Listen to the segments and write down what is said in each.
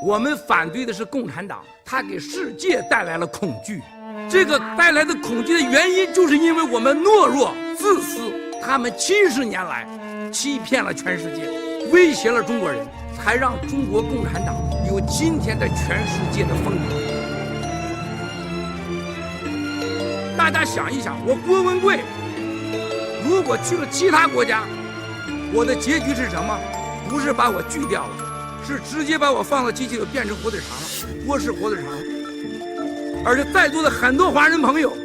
我们反对的是共产党，它给世界带来了恐惧。这个带来的恐惧的原因，就是因为我们懦弱、自私。他们70年来欺骗了全世界，威胁了中国人，才让中国共产党有今天在全世界的风头。大家想一想，我郭文贵如果去了其他国家，我的结局是什么？不是把我锯掉了，是直接把我放到机器里变成火腿肠了，锅式火腿肠。而且在座的很多华人朋友，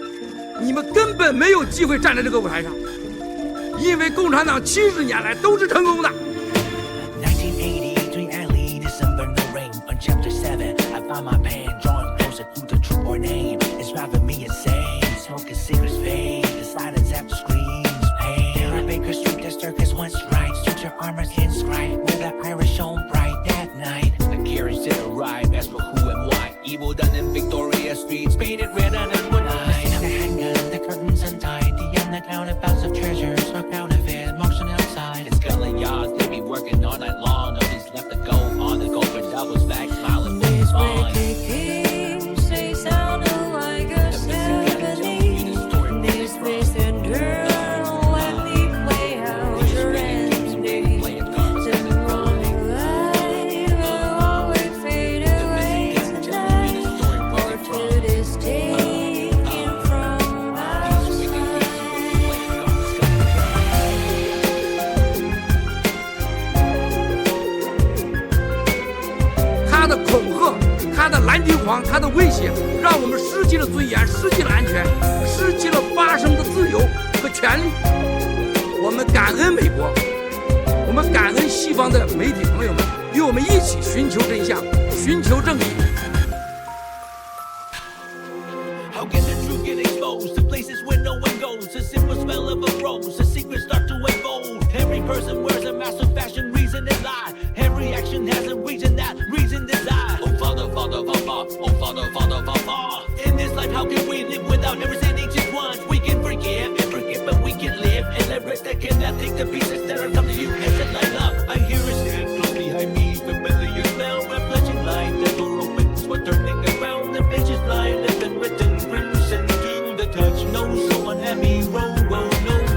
你们根本没有机会站在这个舞台上，因为共产党70年来都是成功的。Evil done in Victoria streets, painted red and wood light. The handgun, the curtains untied, the end, the town, a bounce of treasures, swept out of it, motion outside. It's Scotland Yards, they be working all night long. Nobody's left to go on the go for doubles back, smiling face on. They sounded like a symphony. This place and girl, and the playhouse are ending. The morning light will always fade away tonight. Fortune is taken from our side. 他的恐吓，他的蓝金黄，他的威胁，让我们失去了尊严，失去了安全，失去了发声的自由和权利。我们感恩美国，我们感恩西方的媒体朋友们，与我们一起寻求真相，寻求正义。How can the truth get exposed to places where no one goes? A simple smell of a rose, the secrets start to unfold. Every person wears a mask of fashion, reason and lie. Every action has a reason, that reason is I. Oh Father, Father, Papa, oh Father, Father, Papa. In this life, how can we live without never sinning just once? We can forgive and forget, but we can live. And the rest that cannot take the pieces that are come to you and set light up. I hear a step close behind me, familiar smell, a flashing light. The door opens, we're turning around, the pages blind, left and written. The touch, no, so unhappy, roll, no,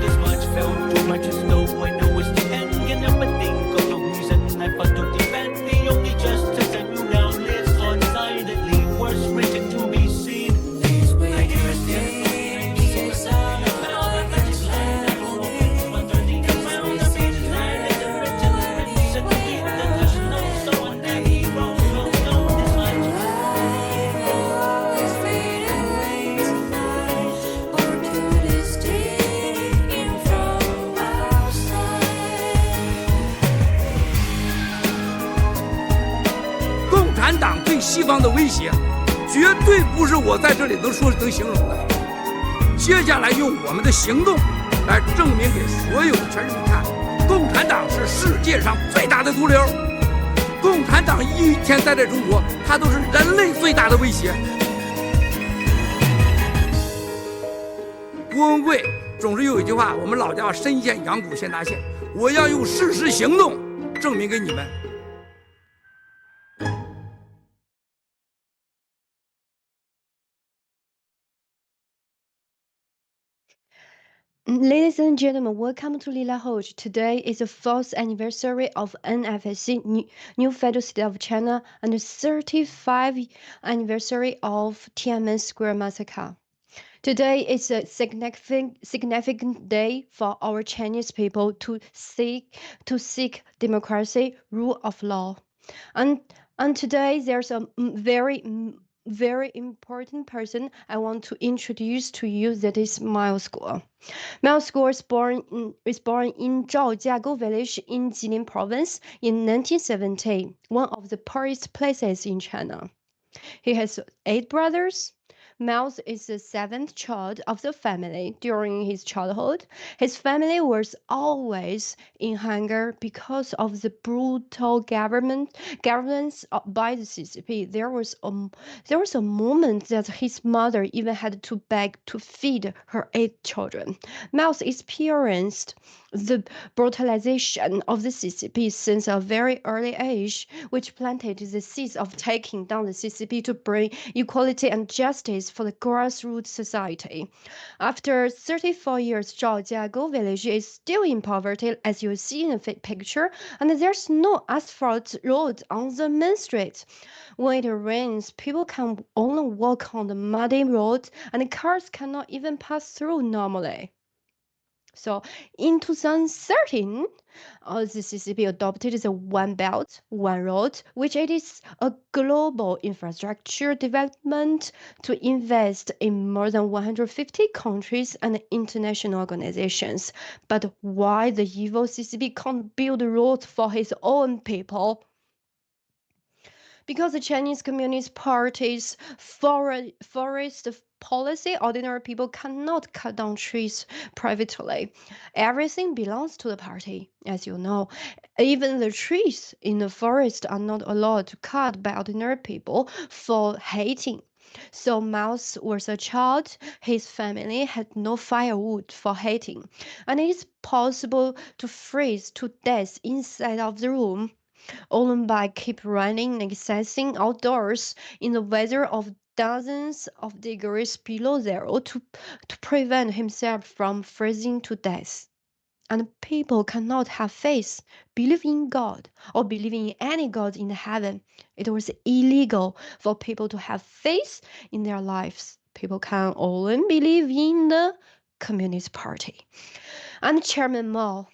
this much felt too much is no, I know it's the end, can never think of no reason I fought to defend the only justice and you now lives on silently, worse written to be seen. These wicked things, they sound like a symphony. This place and girl, and the playhouse are ending. The morning light will always fade away tonight. Fortune is taken from our side. 共产党对西方的威胁，绝对不是我在这里能形容的。接下来用我们的行动来证明给所有的全人看，共产党是世界上最大的毒瘤。共产党一天待在中国，它都是人类最大的威胁。郭文贵总是有一句话，我们老家深陷阳谷县大县，我要用事实行动证明给你们。Ladies and gentlemen, welcome to Lila Hoge. Today is the 4th anniversary of NFSC, new federal state of China, and the 35th anniversary of Tiananmen Square massacre. Today is a significant day for our Chinese people to seek democracy, rule of law. And today there's a very important person I want to introduce to you, that is Miles Guo. Miles Guo is born in Zhaojiagou village in Jilin province in 1970, one of the poorest places in China. He has 8 brothers, Miles is the seventh child of the family. During his childhood, his family was always in hunger because of the brutal governance by the CCP. There was a moment that his mother even had to beg to feed her 8 children. Miles experienced the brutalization of the CCP since a very early age, which planted the seeds of taking down the CCP to bring equality and justice for the grassroots society. After 34 years, Zhaojiagou village is still in poverty, as you see in the picture, and there's no asphalt road on the main street. When it rains, people can only walk on the muddy road, and cars cannot even pass through normally. So in 2013, the CCP adopted the One Belt, One Road, which it is a global infrastructure development to invest in more than 150 countries and international organizations. But why the evil CCP can't build roads for his own people? Because the Chinese Communist Party's forest policy, ordinary people cannot cut down trees privately. Everything belongs to the party, as you know. Even the trees in the forest are not allowed to cut by ordinary people for hating. So Mouse was a child, his family had no firewood for hating, and it is possible to freeze to death inside of the room only by keep running and exercising outdoors in the weather of dozens of degrees below zero to prevent himself from freezing to death. And people cannot have faith, believe in God, or believe in any God in heaven. It was illegal for people to have faith in their lives. People can only believe in the Communist Party. And Chairman Mao,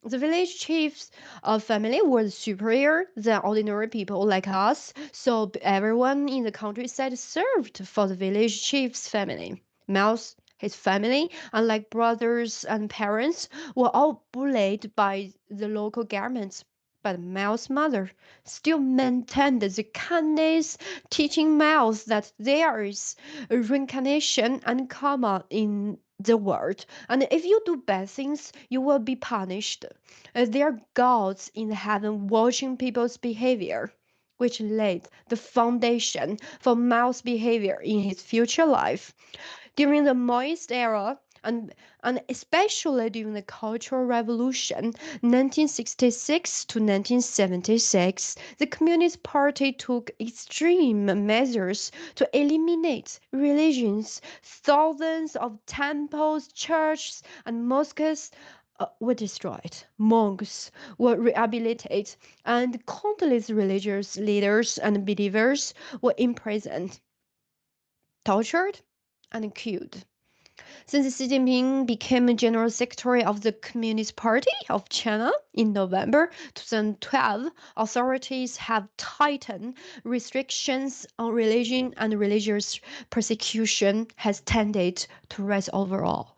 the village chief's family was superior than ordinary people like us, so everyone in the countryside served for the village chief's family. Mouse, his family, unlike brothers and parents, were all bullied by the local governments. But Miles' mother still maintained the kindness, teaching Miles that there is a reincarnation and karma in the world, and if you do bad things, you will be punished. There are gods in heaven watching people's behavior, which laid the foundation for Miles' behavior in his future life. During the Maoist era, and especially during the Cultural Revolution, 1966 to 1976, the Communist Party took extreme measures to eliminate religions. Thousands of temples, churches, and mosques were destroyed. Monks were rehabilitated, and countless religious leaders and believers were imprisoned, tortured, and killed. Since Xi Jinping became General Secretary of the Communist Party of China in November 2012, authorities have tightened restrictions on religion, and religious persecution has tended to rise overall.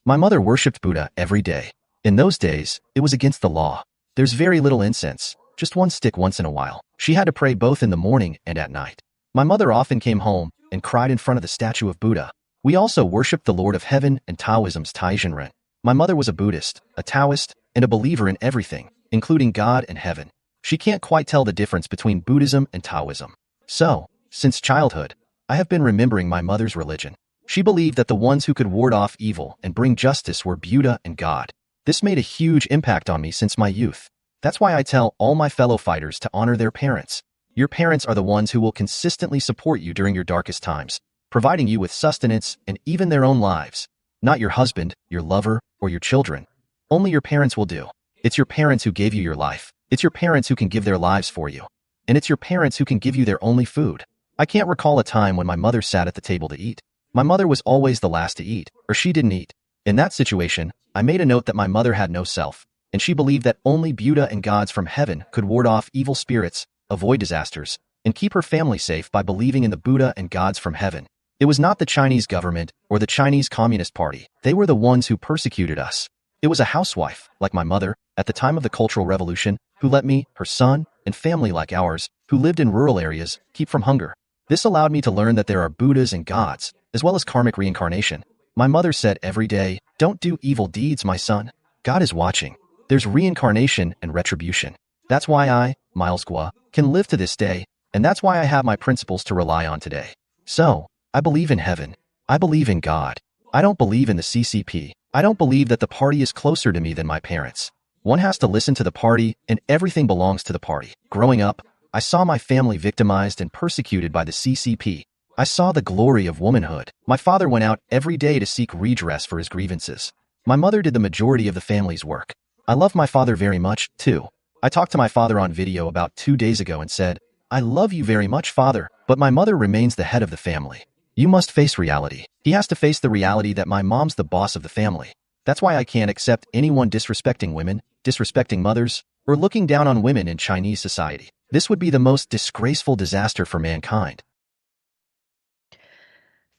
My mother worshipped Buddha every day. In those days, it was against the law. There's very little incense, just one stick once in a while. She had to pray both in the morning and at night. My mother often came home and cried in front of the statue of Buddha. We also worshipped the Lord of Heaven and Taoism's Taizhenren. My mother was a Buddhist, a Taoist, and a believer in everything, including God and heaven. She can't quite tell the difference between Buddhism and Taoism. So, since childhood, I have been remembering my mother's religion. She believed that the ones who could ward off evil and bring justice were Buddha and God. This made a huge impact on me since my youth. That's why I tell all my fellow fighters to honor their parents. Your parents are the ones who will consistently support you during your darkest times, providing you with sustenance and even their own lives. Not your husband, your lover, or your children. Only your parents will do. It's your parents who gave you your life. It's your parents who can give their lives for you. And it's your parents who can give you their only food. I can't recall a time when my mother sat at the table to eat. My mother was always the last to eat, or she didn't eat. In that situation, I made a note that my mother had no self, and she believed that only Buddha and gods from heaven could ward off evil spirits, avoid disasters, and keep her family safe by believing in the Buddha and gods from heaven. It was not the Chinese government or the Chinese Communist Party. They were the ones who persecuted us. It was a housewife, like my mother, at the time of the Cultural Revolution, who let me, her son, and family like ours, who lived in rural areas, keep from hunger. This allowed me to learn that there are Buddhas and gods, as well as karmic reincarnation. My mother said every day, "Don't do evil deeds, my son. God is watching. There's reincarnation and retribution." That's why I, Miles Gua, can live to this day, and that's why I have my principles to rely on today. So, I believe in heaven. I believe in God. I don't believe in the CCP. I don't believe that the party is closer to me than my parents. One has to listen to the party, and everything belongs to the party. Growing up, I saw my family victimized and persecuted by the CCP. I saw the glory of womanhood. My father went out every day to seek redress for his grievances. My mother did the majority of the family's work. I love my father very much, too. I talked to my father on video about 2 days ago and said, "I love you very much, father, but my mother remains the head of the family. You must face reality." He has to face the reality that my mom's the boss of the family. That's why I can't accept anyone disrespecting women, disrespecting mothers, or looking down on women in Chinese society. This would be the most disgraceful disaster for mankind.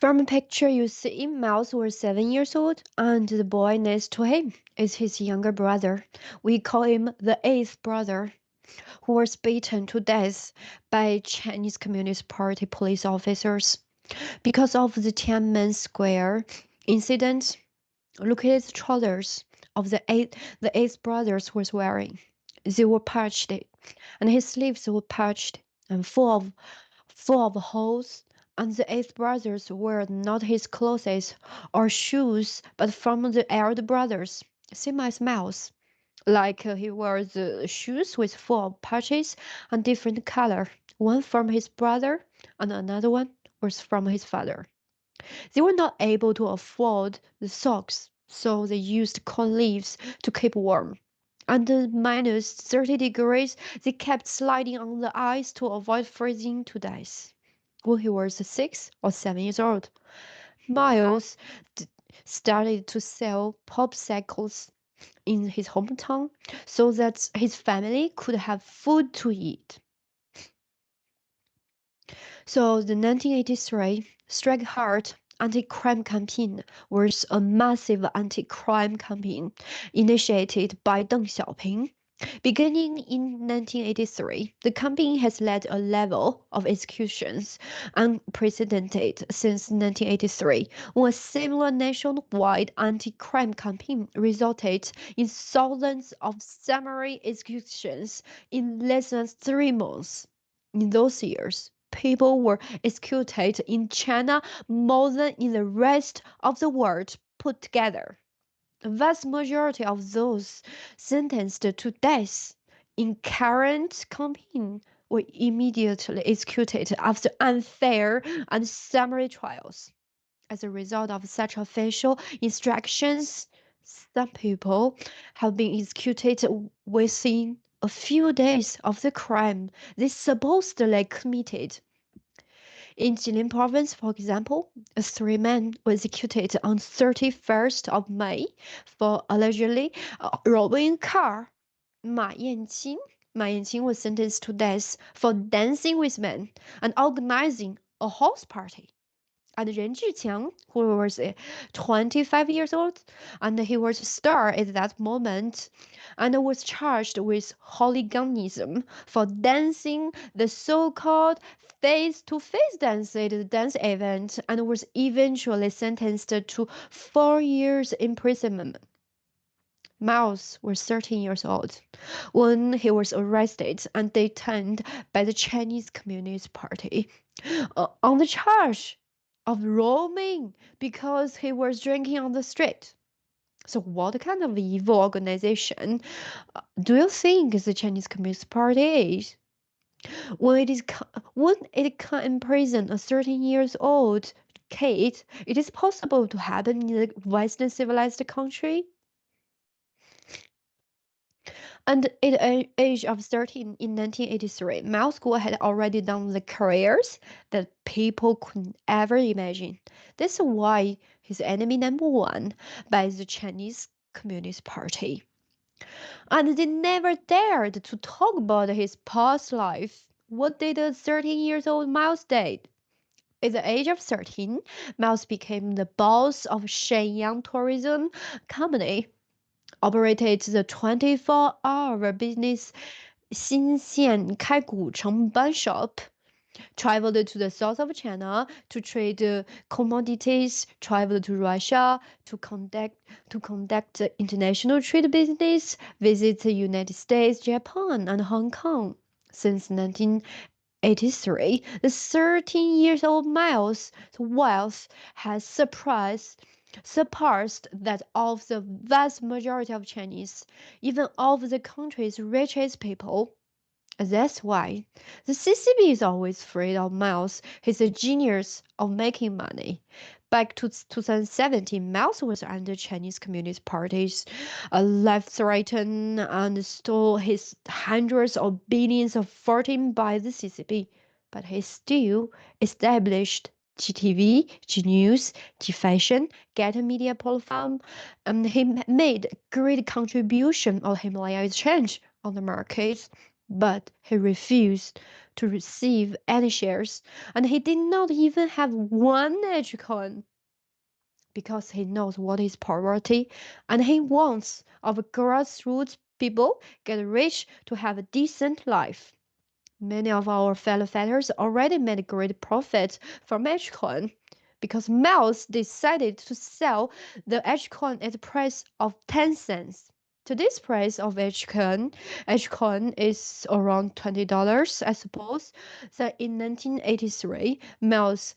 From a picture, you see Miles was 7 years old, and the boy next to him is his younger brother. We call him the eighth brother, who was beaten to death by Chinese Communist Party police officers. Because of the Tiananmen Square incident, look at the trousers of the eighth brothers was wearing. They were patched, and his sleeves were patched and full of holes. And the eighth brothers were not his clothes or shoes, but from the elder brothers, same as Miles. Like he wears shoes with full of patches and different color, one from his brother and another one was from his father. They were not able to afford the socks, so they used corn leaves to keep warm. Under minus 30 degrees, they kept sliding on the ice to avoid freezing to death. When he was 6 or 7 years old, Miles started to sell popsicles in his hometown so that his family could have food to eat. So the 1983 Strike Hard anti-crime campaign was a massive anti-crime campaign initiated by Deng Xiaoping. Beginning in 1983, the campaign has led a level of executions unprecedented since 1983, when a similar nationwide anti-crime campaign resulted in thousands of summary executions in less than 3 months. In those years, people were executed in China more than in the rest of the world put together. The vast majority of those sentenced to death in current campaign were immediately executed after unfair and summary trials. As a result of such official instructions, some people have been executed within a few days of the crime they supposedly committed. In Jilin province, for example, 3 men were executed on 31st of May for allegedly robbing a car. Ma Yanqing was sentenced to death for dancing with men and organizing a house party. And Ren Zhiqiang, who was 25 years old, and he was a star at that moment, and was charged with hooliganism for dancing the so-called face-to-face dance at the dance event, and was eventually sentenced to 4 years imprisonment. Miles was 13 years old when he was arrested and detained by the Chinese Communist Party on the charge of roaming because he was drinking on the street. So, what kind of evil organization do you think the Chinese Communist Party is? When it can imprison a 13 years old kid, it is possible to happen in a Western civilized country? And at the age of 13 in 1983, Miles Guo had already done the careers that people couldn't ever imagine. That's why he's enemy number one by the Chinese Communist Party. And they never dared to talk about his past life. What did a 13 years old Miles did? At the age of 13, Miles became the boss of Shenyang Tourism Company, operated the 24-hour business 新线开古城 Bun Shop. traveled to the south of China to trade commodities, traveled to Russia to conduct international trade business, visit the United States, Japan, and Hong Kong. Since 1983, the 13 years old Miles' wealth has surpassed that of the vast majority of Chinese, even of the country's richest people. That's why the CCP is always afraid of Miles. He's a genius of making money. Back to 2017, Miles was under Chinese Communist Party's life threatened and stole his hundreds of billions of fortune by the CCP. But he still established GTV, G News, G Fashion, GETTR media platform, and he made great contribution of Himalaya exchange on the markets, but he refused to receive any shares, and he did not even have one edge coin because he knows what is poverty, and he wants our grassroots people get rich to have a decent life. Many of our fellow fighters already made great profit from Edgecoin because Miles decided to sell the Edgecoin at the price of 10 cents. Today's price of Edgecoin is around $20, I suppose. So in 1983, Miles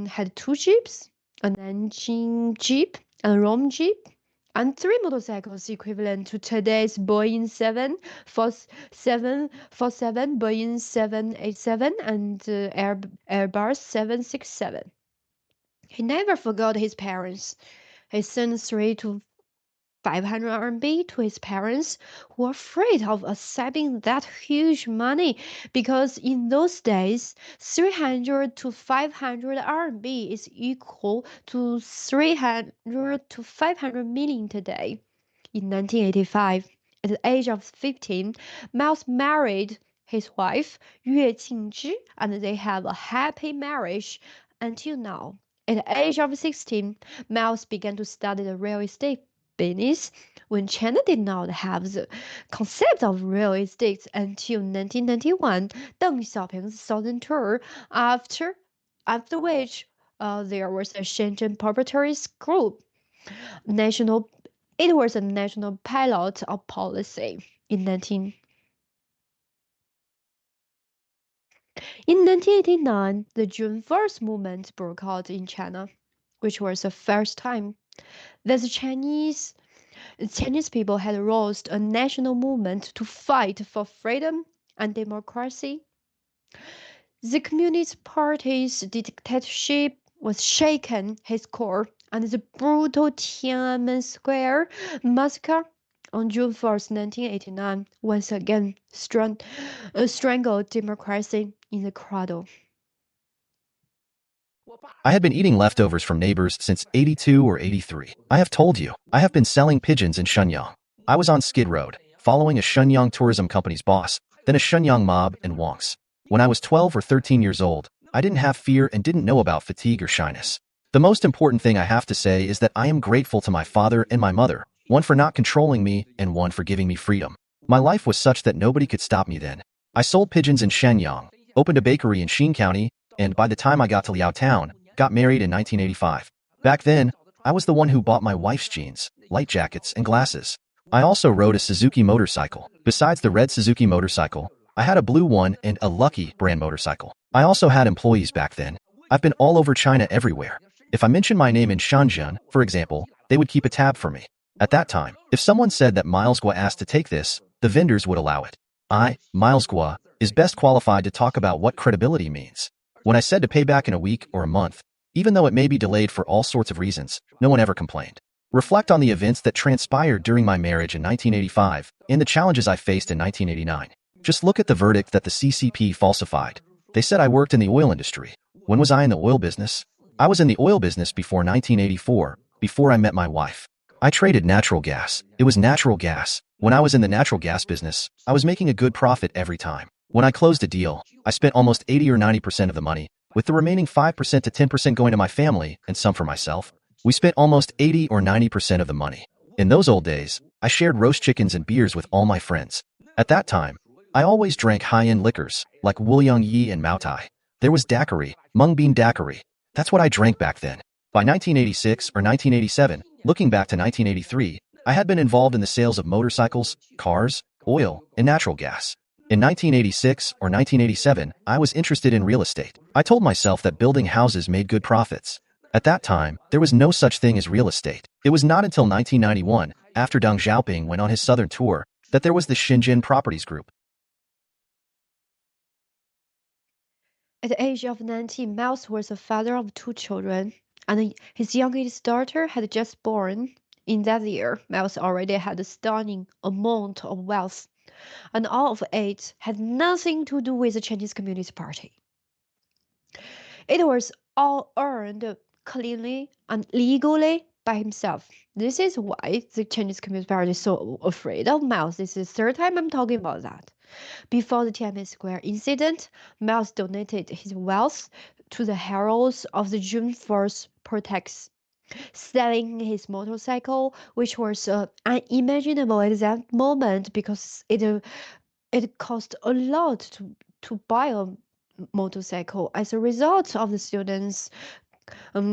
had two jeeps, a Nanjing jeep, a Rome jeep, and three motorcycles equivalent to today's Boeing 747, Boeing 787, and Airbus 767. He never forgot his parents. He sent 3 to 500 RMB to his parents, who were afraid of accepting that huge money because in those days 300 to 500 RMB is equal to 300 to 500 million today. In 1985, at the age of 15, Miles married his wife Yue Qingzhi, and they have a happy marriage until now. At the age of 16, Miles began to study the real estate business when China did not have the concept of real estate until 1991. Deng Xiaoping's southern tour, after which there was a Shenzhen Proprietaries Group. It was a national pilot of policy in 1989, the June 1st movement broke out in China, which was the first time that the Chinese people had raised a national movement to fight for freedom and democracy. The Communist Party's dictatorship was shaken its core, and the brutal Tiananmen Square massacre on June 1st, 1989, once again strangled democracy in the cradle. I had been eating leftovers from neighbors since 82 or 83. I have told you, I have been selling pigeons in Shenyang. I was on Skid Road, following a Shenyang tourism company's boss, then a Shenyang mob and wonks. When I was 12 or 13 years old, I didn't have fear and didn't know about fatigue or shyness. The most important thing I have to say is that I am grateful to my father and my mother, one for not controlling me and one for giving me freedom. My life was such that nobody could stop me then. I sold pigeons in Shenyang, opened a bakery in Xin County, and by the time I got to Liao Town, got married in 1985. Back then, I was the one who bought my wife's jeans, light jackets, and glasses. I also rode a Suzuki motorcycle. Besides the red Suzuki motorcycle, I had a blue one and a Lucky brand motorcycle. I also had employees back then. I've been all over China everywhere. If I mention my name in Shenzhen, for example, they would keep a tab for me. At that time, if someone said that Miles Gua asked to take this, the vendors would allow it. Miles Gua, is best qualified to talk about what credibility means. When I said to pay back in a week or a month, even though it may be delayed for all sorts of reasons, no one ever complained. Reflect on the events that transpired during my marriage in 1985 and the challenges I faced in 1989. Just look at the verdict that the CCP falsified. They said I worked in the oil industry. When was I in the oil business? I was in the oil business before 1984, before I met my wife. I traded natural gas. It was natural gas. When I was in the natural gas business, I was making a good profit every time. When I closed a deal, I spent almost 80 or 90% of the money, with the remaining 5% to 10% going to my family and some for myself. We spent almost 80 or 90% of the money. In those old days, I shared roast chickens and beers with all my friends. At that time, I always drank high-end liquors, like Wuliang Yi and Mao Tai. There was daiquiri, mung bean daiquiri. That's what I drank back then. By 1986 or 1987, looking back to 1983, I had been involved in the sales of motorcycles, cars, oil, and natural gas. In 1986 or 1987, I was interested in real estate. I told myself that building houses made good profits. At that time, there was no such thing as real estate. It was not until 1991, after Deng Xiaoping went on his southern tour, that there was the Shenzhen Properties Group. At the age of 19, Miles was the father of 2 children, and his youngest daughter had just born. In that year, Miles already had a stunning amount of wealth, and all of it had nothing to do with the Chinese Communist Party. It was all earned cleanly and legally by himself. This is why the Chinese Communist Party is so afraid of Miles. This is the third time I'm talking about that. Before the Tiananmen Square incident, Miles donated his wealth to the heralds of the June 4th protests, selling his motorcycle, which was unimaginable at that moment because it cost a lot to buy a motorcycle. As a result of the students'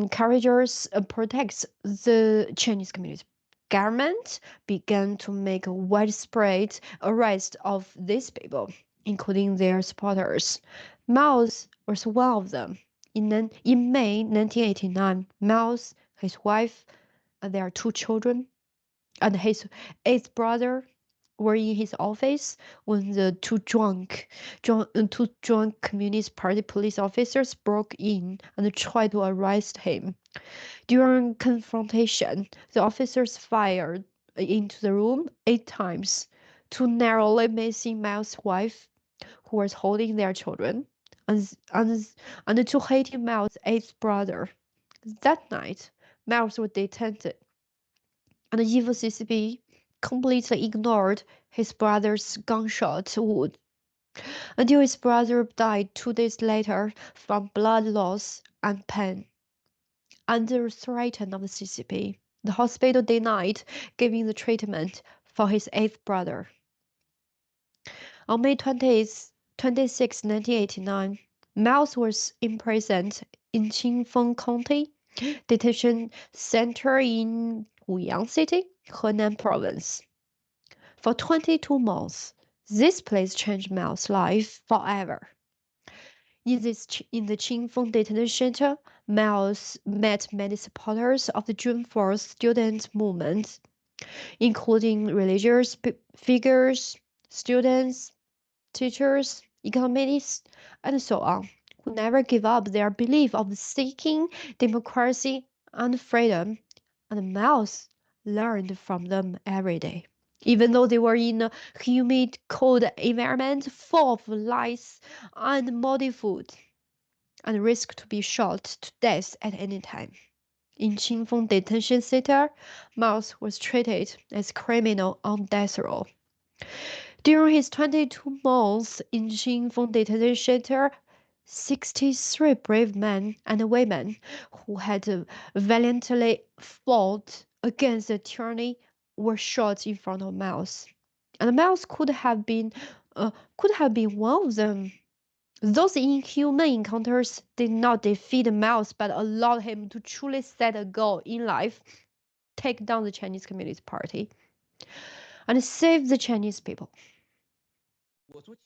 courageous protests, the Chinese Communist government began to make a widespread arrest of these people, including their supporters. Miles was one of them. In May 1989, Miles, his wife, and their 2 children, and his 8th brother were in his office when the two drunk Communist Party police officers broke in and tried to arrest him. During confrontation, the officers fired into the room 8 times, to narrowly missing Miles' wife, who was holding their children, and to hitting Miles' 8th brother. That night, Miles was detained, and the evil CCP completely ignored his brother's gunshot wound until his brother died 2 days later from blood loss and pain. Under threat of the CCP, the hospital denied giving the treatment for his 8th brother. On May 26, 1989, Miles was imprisoned in Qingfeng County Detention Center in Wuyang City, Henan Province. For 22 months, this place changed Miles' life forever. In the Qingfeng Detention Center, Miles met many supporters of the June 4th student movement, including religious figures, students, teachers, economists, and so on, who never give up their belief of seeking democracy and freedom, and Miles learned from them every day. Even though they were in a humid, cold environment full of lice and moldy food, and risked to be shot to death at any time. In Qingfeng Detention Center, Miles was treated as a criminal on death row. During his 22 months in Qingfeng Detention Center, 63 brave men and women who had valiantly fought against the tyranny were shot in front of Miles, and Miles could have been one of them. Those inhuman encounters did not defeat Miles, but allowed him to truly set a goal in life: take down the Chinese Communist Party and save the Chinese people.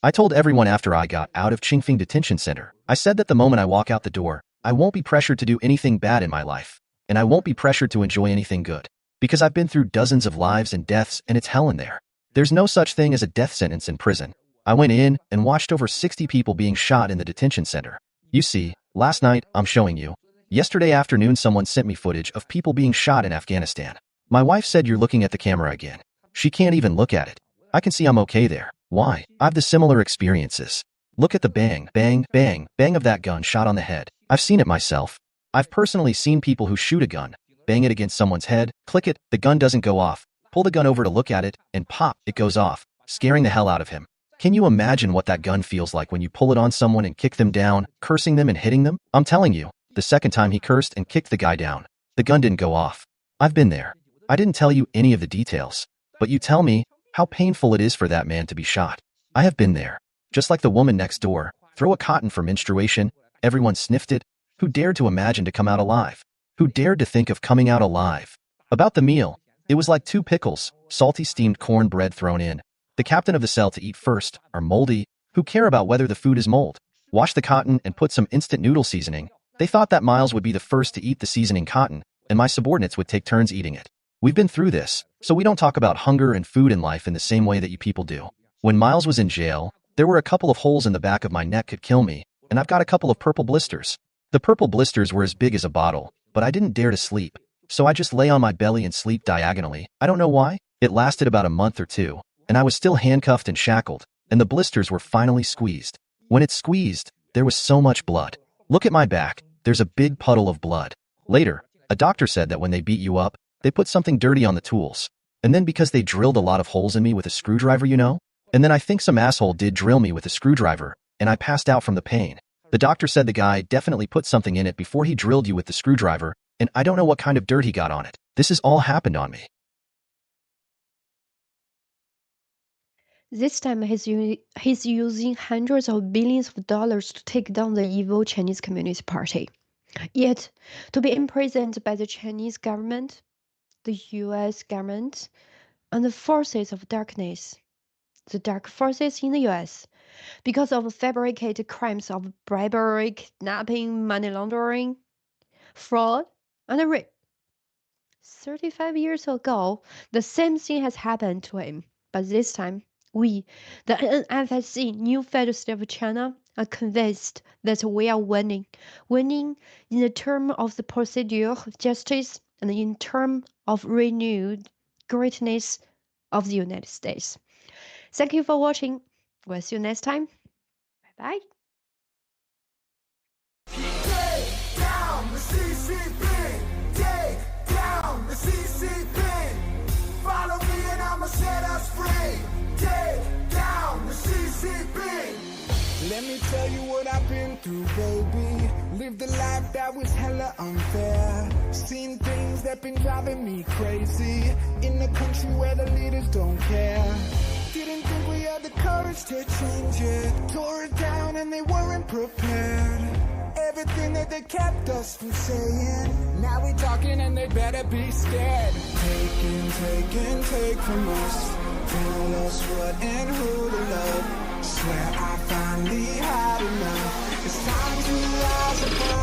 I told everyone after I got out of Qingfeng Detention Center, I said that the moment I walk out the door, I won't be pressured to do anything bad in my life, and I won't be pressured to enjoy anything good. Because I've been through dozens of lives and deaths, and it's hell in there. There's no such thing as a death sentence in prison. I went in and watched over 60 people being shot in the detention center. You see, last night, I'm showing you. Yesterday afternoon someone sent me footage of people being shot in Afghanistan. My wife said you're looking at the camera again. She can't even look at it. I can see I'm okay there. Why? I've the similar experiences. Look at the bang, bang, bang, bang of that gun shot on the head. I've seen it myself. I've personally seen people who shoot a gun, bang it against someone's head, click it, the gun doesn't go off, pull the gun over to look at it, and pop, it goes off, scaring the hell out of him. Can you imagine what that gun feels like when you pull it on someone and kick them down, cursing them and hitting them? I'm telling you, the second time he cursed and kicked the guy down, the gun didn't go off. I've been there. I didn't tell you any of the details, but you tell me how painful it is for that man to be shot. I have been there. Just like the woman next door, throw a cotton for menstruation, Everyone sniffed it. Who dared to imagine to come out alive? Who dared to think of coming out alive? About the meal, it was like 2 pickles, salty steamed cornbread thrown in. The captain of the cell to eat first, are moldy. Who care about whether the food is mold? Wash the cotton and put some instant noodle seasoning. They thought that Miles would be the first to eat the seasoning cotton, and my subordinates would take turns eating it. We've been through this, so we don't talk about hunger and food in life in the same way that you people do. When Miles was in jail, there were a couple of holes in the back of my neck could kill me, and I've got a couple of purple blisters. The purple blisters were as big as a bottle, but I didn't dare to sleep, so I just lay on my belly and sleep diagonally. I don't know why. It lasted about a month or 2, and I was still handcuffed and shackled, and the blisters were finally squeezed. When it's squeezed, there was so much blood. Look at my back, there's a big puddle of blood. Later, a doctor said that when they beat you up, they put something dirty on the tools. And then because they drilled a lot of holes in me with a screwdriver, you know? And then I think some asshole did drill me with a screwdriver, and I passed out from the pain. The doctor said the guy definitely put something in it before he drilled you with the screwdriver, and I don't know what kind of dirt he got on it. This has all happened on me. This time he's using hundreds of billions of dollars to take down the evil Chinese Communist Party. Yet, to be imprisoned by the Chinese government, the US government, and the forces of darkness, the dark forces in the US, because of fabricated crimes of bribery, kidnapping, money laundering, fraud, and rape. 35 years ago, the same thing has happened to him, but this time, we, the NFSC, New Federal State of China, are convinced that we are winning in the term of the procedure, justice, and in term of renewed greatness of the United States. Thank you for watching. We'll see you next time. Bye-bye. Take down the CCP. Take down the CCP. Follow me and I'ma set us free. Take down the CCP. Let me tell you what I've been through, baby. Lived a life that was hella unfair. Seen things that been driving me crazy. In a country where the leaders don't care. Didn't think we had the courage to change it. Tore it down and they weren't prepared. Everything that they kept us from saying. Now we talking and they better be scared. Take from us. Tell us what and who to love. Swear I finally had enough. It's time to rise above.